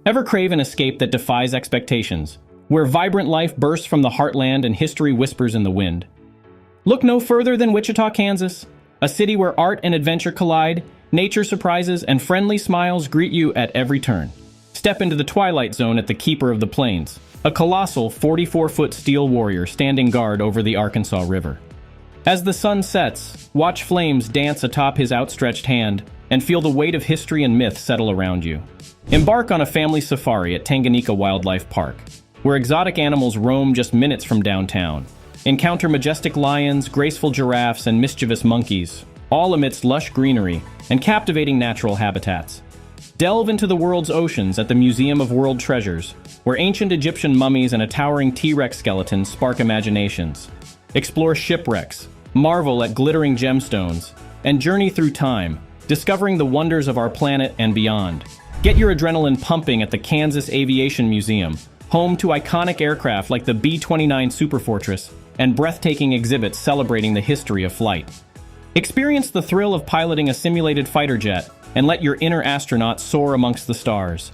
Ever crave an escape that defies expectations, where vibrant life bursts from the heartland and history whispers in the wind? Look no further than Wichita, Kansas, a city where art and adventure collide, nature surprises, and friendly smiles greet you at every turn. Step into the twilight zone at the Keeper of the Plains, a colossal 44-foot steel warrior standing guard over the Arkansas River. As the sun sets, watch flames dance atop his outstretched hand and feel the weight of history and myth settle around you. Embark on a family safari at Tanganyika Wildlife Park, where exotic animals roam just minutes from downtown. Encounter majestic lions, graceful giraffes, and mischievous monkeys, all amidst lush greenery and captivating natural habitats. Delve into the world's oceans at the Museum of World Treasures, where ancient Egyptian mummies and a towering T-Rex skeleton spark imaginations. Explore shipwrecks, marvel at glittering gemstones, and journey through time, discovering the wonders of our planet and beyond. Get your adrenaline pumping at the Kansas Aviation Museum, home to iconic aircraft like the B-29 Superfortress and breathtaking exhibits celebrating the history of flight. Experience the thrill of piloting a simulated fighter jet and let your inner astronaut soar amongst the stars.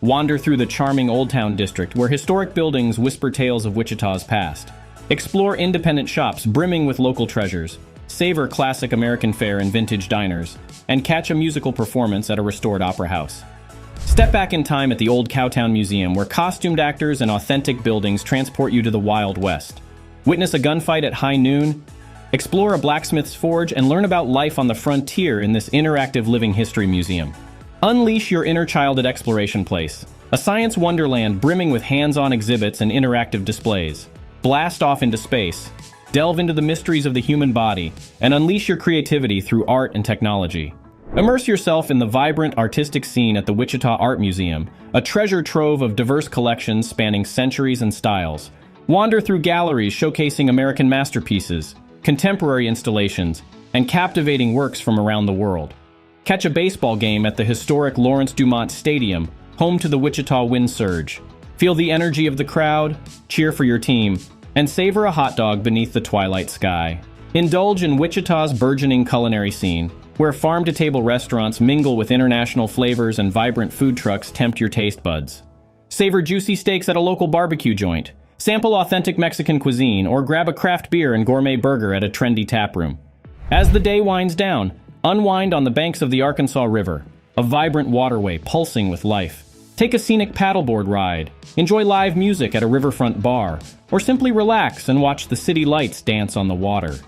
Wander through the charming Old Town district where historic buildings whisper tales of Wichita's past. Explore independent shops brimming with local treasures. Savor classic American fare in vintage diners, and catch a musical performance at a restored opera house. Step back in time at the Old Cowtown Museum, where costumed actors and authentic buildings transport you to the Wild West. Witness a gunfight at high noon, explore a blacksmith's forge, and learn about life on the frontier in this interactive living history museum. Unleash your inner child at Exploration Place, a science wonderland brimming with hands-on exhibits and interactive displays. Blast off into space, delve into the mysteries of the human body, and unleash your creativity through art and technology. Immerse yourself in the vibrant artistic scene at the Wichita Art Museum, a treasure trove of diverse collections spanning centuries and styles. Wander through galleries showcasing American masterpieces, contemporary installations, and captivating works from around the world. Catch a baseball game at the historic Lawrence-Dumont Stadium, home to the Wichita Wind Surge. Feel the energy of the crowd, cheer for your team, and savor a hot dog beneath the twilight sky. Indulge in Wichita's burgeoning culinary scene, where farm-to-table restaurants mingle with international flavors and vibrant food trucks tempt your taste buds. Savor juicy steaks at a local barbecue joint, sample authentic Mexican cuisine, or grab a craft beer and gourmet burger at a trendy taproom. As the day winds down, unwind on the banks of the Arkansas River, a vibrant waterway pulsing with life. Take a scenic paddleboard ride, enjoy live music at a riverfront bar, or simply relax and watch the city lights dance on the water.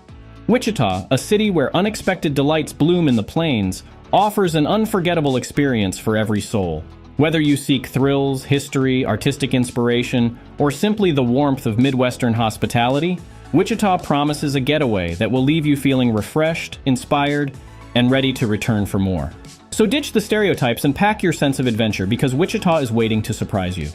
Wichita, a city where unexpected delights bloom in the plains, offers an unforgettable experience for every soul. Whether you seek thrills, history, artistic inspiration, or simply the warmth of Midwestern hospitality, Wichita promises a getaway that will leave you feeling refreshed, inspired, and ready to return for more. So ditch the stereotypes and pack your sense of adventure, because Wichita is waiting to surprise you.